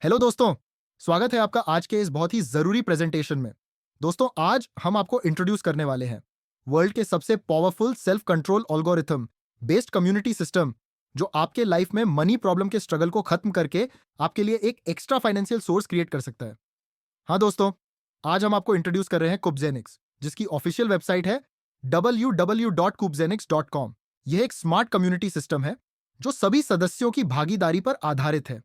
Hello दोस्तों, स्वागत है आपका आज के इस बहुत ही जरूरी प्रेजेंटेशन में। दोस्तों, आज हम आपको इंट्रोड्यूस करने वाले हैं वर्ल्ड के सबसे powerful self control algorithm based community system, जो आपके लाइफ में मनी प्रॉब्लम के स्ट्रगल को खत्म करके आपके लिए एक एक्स्ट्रा फाइनेंशियल सोर्स क्रिएट कर सकता है। हाँ दोस्तों, आज हम आपको इंट्रोड्यूस कर रहे हैं कुबजेनिक्स, जिसकी ऑफिशियल वेबसाइट है www.kubzenix.com। यह एक स्मार्ट कम्युनिटी सिस्टम है जो सभी सदस्यों की भागीदारी पर आधारित है।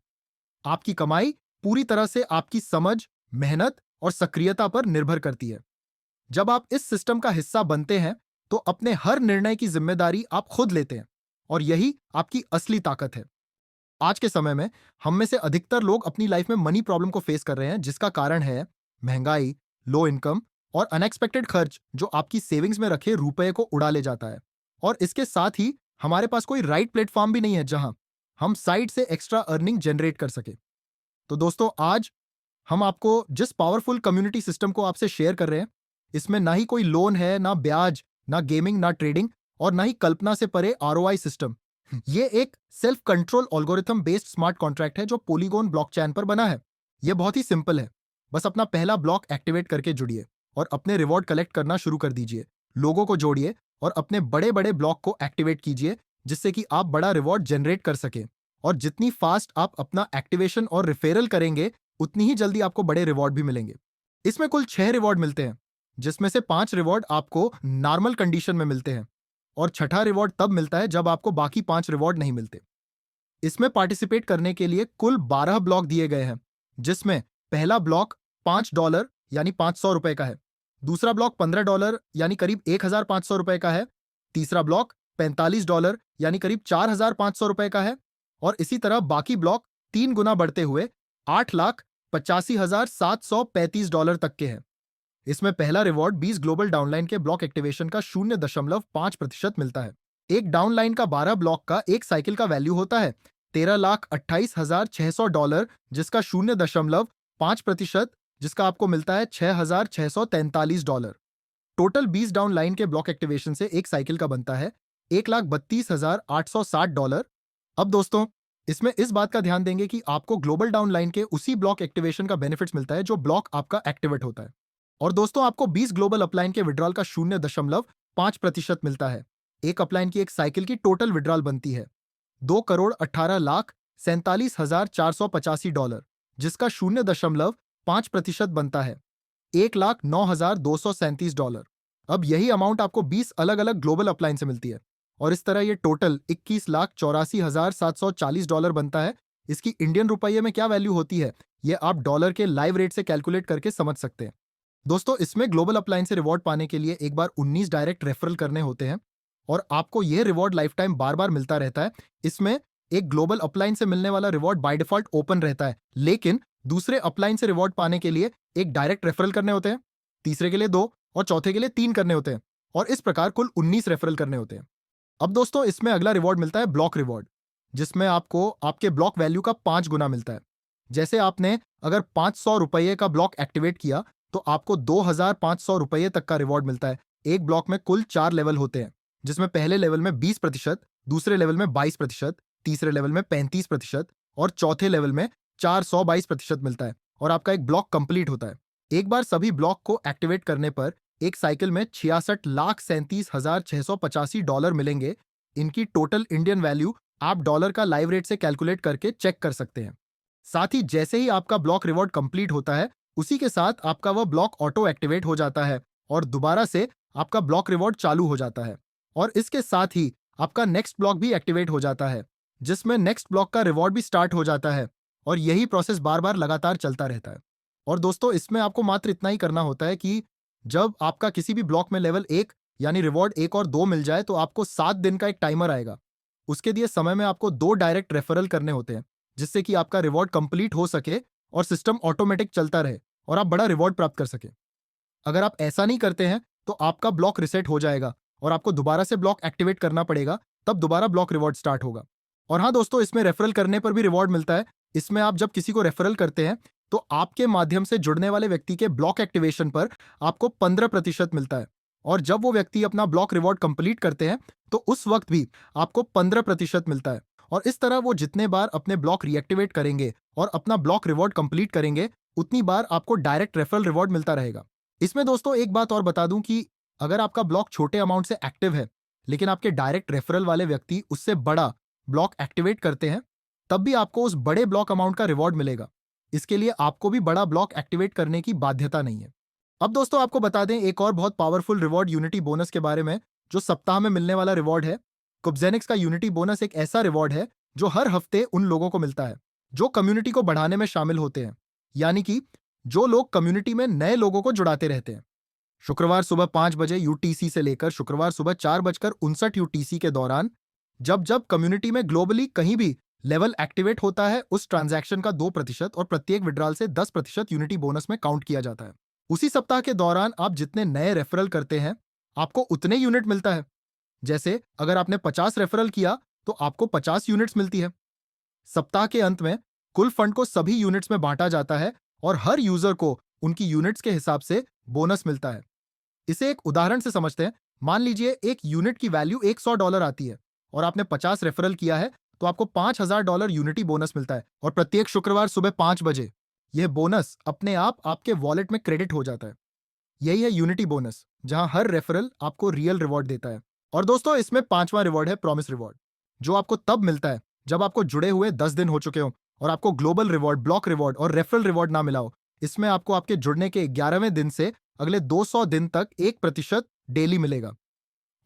आपकी कमाई पूरी तरह से आपकी समझ, मेहनत और सक्रियता पर निर्भर करती है। जब आप इस सिस्टम का हिस्सा बनते हैं, तो अपने हर निर्णय की जिम्मेदारी आप खुद लेते हैं, और यही आपकी असली ताकत है। आज के समय में हम में से अधिकतर लोग अपनी लाइफ में मनी प्रॉब्लम को फेस कर रहे हैं, जिसका कारण है महंगाई, लो इनकम और अनएक्सपेक्टेड खर्च, जो आपकी सेविंग्स में रखे रुपए को उड़ा ले जाता है। और इसके साथ ही हमारे पास कोई राइट प्लेटफॉर्म भी नहीं है जहां हम साइड से एक्स्ट्रा अर्निंग जनरेट कर सके। तो दोस्तों, आज हम आपको जिस पावरफुल कम्युनिटी सिस्टम को आपसे शेयर कर रहे हैं, इसमें ना ही कोई लोन है, ना ब्याज, ना गेमिंग, ना ट्रेडिंग, और ना ही कल्पना से परे आरओआई सिस्टम। ये एक self control algorithm based smart contract है जो पोलीगोन ब्लॉकचेन पर बना है। यह बहुत ही सिंपल है। बस अपना पहला ब्लॉक एक्टिवेट करके जुड़िए और अपने रिवॉर्ड कलेक्ट करना शुरू कर दीजिए। लोगों को जोड़िए और अपने बड़े बड़े ब्लॉक को एक्टिवेट कीजिए, जिससे कि आप बड़ा रिवॉर्ड जनरेट कर सकें। और जितनी फास्ट आप अपना एक्टिवेशन और रिफेरल करेंगे, उतनी ही जल्दी आपको बड़े रिवॉर्ड भी मिलेंगे। इसमें कुल 6 रिवॉर्ड मिलते हैं, जिसमें से 5 रिवॉर्ड आपको नॉर्मल कंडीशन में मिलते हैं, और छठा रिवॉर्ड तब मिलता है जब आपको बाकी 5 रिवॉर्ड नहीं मिलते। इसमें पार्टिसिपेट करने के लिए कुल 12 ब्लॉक दिए गए हैं, जिसमें पहला ब्लॉक $5 यानी ₹500 का है। दूसरा ब्लॉक $15 यानी करीब ₹1,500 का है। तीसरा ब्लॉक $45 यानी करीब ₹4,500 का है। और इसी तरह बाकी ब्लॉक 3 गुना बढ़ते हुए $8,85,735 तक के हैं। इसमें पहला रिवॉर्ड 20 ग्लोबल डाउनलाइन के ब्लॉक एक्टिवेशन का 0.5% मिलता है। एक डाउनलाइन का 12 ब्लॉक का एक साइकिल का वैल्यू होता है $13,28,600, जिसका 0.5%, जिसका आपको मिलता है $6,643। टोटल 20 डाउनलाइन के ब्लॉक एक्टिवेशन से एक साइकिल का बनता है $1,32,860। अब दोस्तों, इसमें इस बात का ध्यान देंगे कि आपको ग्लोबल डाउनलाइन के उसी ब्लॉक एक्टिवेशन का बेनिफिट्स मिलता है जो ब्लॉक आपका एक्टिवेट होता है। और दोस्तों, आपको 20 ग्लोबल अपलाइन के विड्रॉल का 0.5% मिलता है। एक अपलाइन की एक साइकिल की टोटल विड्रॉल बनती है $2,18,47,485, जिसका 0.5% बनता है $1,09,237। अब यही अमाउंट आपको 20 अलग अलग ग्लोबल अपलाइन से मिलती है, और इस तरह ये टोटल $21,84,740 बनता है। इसकी इंडियन रुपये में क्या वैल्यू होती है, ये आप डॉलर के लाइव रेट से कैलकुलेट करके समझ सकते हैं। दोस्तों, इसमें ग्लोबल अपलाइन से रिवॉर्ड पाने के लिए एक बार 19 डायरेक्ट रेफरल करने होते हैं, और आपको यह रिवॉर्ड लाइफ टाइम बार बार मिलता रहता है। इसमें एक ग्लोबल अपलाइन से मिलने वाला रिवॉर्ड बाय डिफॉल्ट ओपन रहता है, लेकिन दूसरे अपलाइन से रिवॉर्ड पाने के लिए एक डायरेक्ट रेफरल करने होते हैं, तीसरे के लिए 2 और चौथे के लिए 3 करने होते हैं, और इस प्रकार कुल 19 रेफरल करने होते हैं। अब दोस्तों, इसमें अगला रिवॉर्ड मिलता है ब्लॉक रिवॉर्ड, जिसमें आपको आपके ब्लॉक वैल्यू का 5 गुना मिलता है। जैसे आपने अगर ₹500 का ब्लॉक एक्टिवेट किया, तो आपको ₹2,500 तक का रिवॉर्ड मिलता है। एक ब्लॉक में कुल 4 लेवल होते हैं, जिसमें पहले लेवल में 20%, दूसरे लेवल में 22%, तीसरे लेवल में 35% और चौथे लेवल में 422% मिलता है, और आपका एक ब्लॉक कंप्लीट होता है। एक बार सभी ब्लॉक को एक्टिवेट करने पर एक साइकिल में $66,37,685 मिलेंगे। इनकी टोटल इंडियन वैल्यू आप डॉलर का लाइव रेट से कैलकुलेट करके चेक कर सकते हैं। साथ ही जैसे ही आपका ब्लॉक रिवॉर्ड कंप्लीट होता है, उसी के साथ आपका वह ब्लॉक ऑटो एक्टिवेट हो जाता है, और दोबारा से आपका ब्लॉक रिवॉर्ड चालू हो जाता है। और इसके साथ ही आपका नेक्स्ट ब्लॉक भी एक्टिवेट हो जाता है, जिसमें नेक्स्ट ब्लॉक का रिवॉर्ड भी स्टार्ट हो जाता है, और यही प्रोसेस बार बार लगातार चलता रहता है। और दोस्तों, इसमें आपको मात्र इतना ही करना होता है कि जब आपका किसी भी ब्लॉक में लेवल 1 यानी रिवॉर्ड 1 और 2 मिल जाए, तो आपको 7 दिन का एक टाइमर आएगा। उसके दिए समय में आपको 2 डायरेक्ट रेफरल करने होते हैं, जिससे कि आपका रिवॉर्ड कंप्लीट हो सके और सिस्टम ऑटोमेटिक चलता रहे और आप बड़ा रिवॉर्ड प्राप्त कर सके। अगर आप ऐसा नहीं करते हैं, तो आपका ब्लॉक रिसेट हो जाएगा और आपको दोबारा से ब्लॉक एक्टिवेट करना पड़ेगा, तब दोबारा ब्लॉक रिवॉर्ड स्टार्ट होगा। और हाँ दोस्तों, इसमें रेफरल करने पर भी रिवॉर्ड मिलता है। इसमें आप जब किसी को रेफरल करते हैं, तो आपके माध्यम से जुड़ने वाले व्यक्ति के ब्लॉक एक्टिवेशन पर आपको 15% मिलता है, और जब वो व्यक्ति अपना ब्लॉक रिवॉर्ड कंप्लीट करते हैं, तो उस वक्त भी आपको 15% मिलता है। और इस तरह वो जितने बार अपने ब्लॉक रीएक्टिवेट करेंगे और अपना ब्लॉक रिवॉर्ड कंप्लीट करेंगे, उतनी बार आपको डायरेक्ट रेफरल रिवॉर्ड मिलता रहेगा। इसमें दोस्तों एक बात और बता दूं कि अगर आपका ब्लॉक छोटे अमाउंट से एक्टिव है, लेकिन आपके डायरेक्ट रेफरल वाले व्यक्ति उससे बड़ा ब्लॉक एक्टिवेट करते हैं, तब भी आपको उस बड़े ब्लॉक अमाउंट का रिवॉर्ड मिलेगा। इसके लिए आपको भी बड़ा ब्लॉक एक्टिवेट करने की बाध्यता नहीं है। अब दोस्तों आपको बता दें एक और बहुत पावरफुल रिवॉर्ड यूनिटी बोनस के बारे में, जो सप्ताह में मिलने वाला रिवॉर्ड है। कुबजेनिक्स का यूनिटी बोनस एक ऐसा रिवॉर्ड है जो हर हफ्ते उन लोगों को मिलता है जो कम्युनिटी को बढ़ाने में शामिल होते हैं, यानी कि जो लोग कम्युनिटी में नए लोगों को जुड़ाते रहते हैं। शुक्रवार सुबह 5 बजे यूटीसी से लेकर शुक्रवार सुबह 4:59 यूटीसी के दौरान जब जब कम्युनिटी में ग्लोबली कहीं भी लेवल एक्टिवेट होता है, उस ट्रांजैक्शन का 2% और प्रत्येक विड्रॉल से 10% यूनिटी बोनस में काउंट किया जाता है। उसी सप्ताह के दौरान आप जितने नए रेफरल करते हैं, आपको उतने यूनिट मिलता है। जैसे अगर आपने 50 रेफरल किया तो आपको 50 यूनिट्स मिलती है। सप्ताह के अंत में कुल फंड को सभी यूनिट्स में बांटा जाता है और हर यूजर को उनकी यूनिट्स के हिसाब से बोनस मिलता है। इसे एक उदाहरण से समझते हैं। मान लीजिए एक यूनिट की वैल्यू $100 आती है और आपने 50 रेफरल किया है, तो आपको $5000 यूनिटी बोनस मिलता है और प्रत्येक शुक्रवार सुबह 5 बजे यह बोनस अपने आप आपके वॉलेट में क्रेडिट हो जाता है। यही है यूनिटी बोनस, जहां हर रेफरल आपको रियल रिवॉर्ड देता है। और दोस्तों इसमें पांचवा रिवॉर्ड है प्रॉमिस रिवॉर्ड, जो आपको तब मिलता है जब आपको जुड़े हुए 10 दिन हो चुके हो और आपको ग्लोबल रिवॉर्ड, ब्लॉक रिवॉर्ड और रेफरल रिवॉर्ड ना मिला हो। इसमें आपको आपके जुड़ने के 11वें दिन से अगले 200 दिन तक 1% डेली मिलेगा।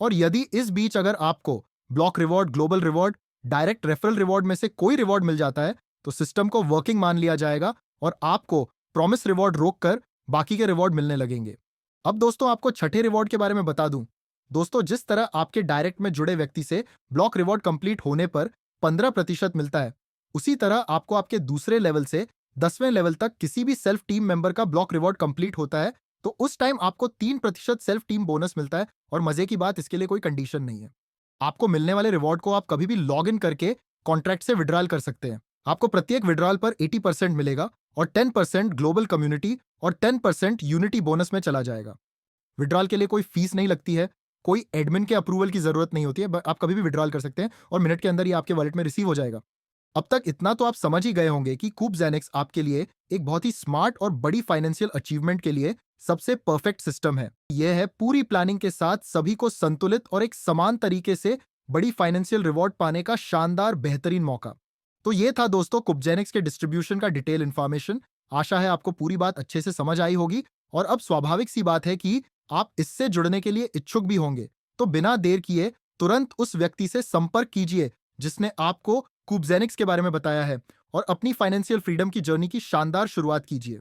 और यदि इस बीच अगर आपको block reward, global reward, direct referral reward में से कोई रिवॉर्ड मिल जाता है, तो सिस्टम को वर्किंग मान लिया जाएगा और आपको प्रॉमिस रिवॉर्ड रोककर बाकी के रिवॉर्ड मिलने लगेंगे। अब दोस्तों आपको छठे रिवॉर्ड के बारे में बता दूं। दोस्तों जिस तरह आपके डायरेक्ट में जुड़े व्यक्ति से ब्लॉक रिवॉर्ड कंप्लीट होने पर 15% मिलता है, उसी तरह आपको आपके दूसरे लेवल से 10वें लेवल तक किसी भी सेल्फ टीम मेंबर का ब्लॉक रिवॉर्ड कंप्लीट होता है, तो उस टाइम आपको 3% सेल्फ टीम बोनस मिलता है। और मजे की बात, इसके लिए कोई कंडीशन नहीं है। आपको मिलने वाले रिवॉर्ड को आप कभी भी लॉग इन करके कॉन्ट्रैक्ट से विड्रॉल कर सकते हैं। आपको प्रत्येक विड्रॉल पर 80% मिलेगा और 10% ग्लोबल कम्युनिटी और 10% यूनिटी बोनस में चला जाएगा। विड्रॉल के लिए कोई फीस नहीं लगती है, कोई एडमिन के अप्रूवल की जरूरत नहीं होती है। आप कभी भी विड्रॉल कर सकते हैं और मिनट के अंदर ही आपके वॉलेट में रिसीव हो जाएगा। अब तक इतना तो आप समझ ही गए होंगे कि कूबजेनिक्स आपके लिए एक बहुत ही स्मार्ट और बड़ी फाइनेंशियल अचीवमेंट के लिए सबसे परफेक्ट सिस्टम है। यह है पूरी प्लानिंग के साथ सभी को संतुलित और एक समान तरीके से बड़ी फाइनेंशियल रिवॉर्ड पाने का शानदार बेहतरीन मौका। तो ये था दोस्तों कूबजेनिक्स के डिस्ट्रीब्यूशन का डिटेल इन्फॉर्मेशन। आशा है आपको पूरी बात अच्छे से समझ आई होगी और अब स्वाभाविक सी बात है कि आप इससे जुड़ने के लिए इच्छुक भी होंगे। तो बिना देर किए तुरंत उस व्यक्ति से संपर्क कीजिए जिसने आपको कूबजेनिक्स के बारे में बताया है और अपनी फाइनेंशियल फ्रीडम की जर्नी की शानदार शुरुआत कीजिए।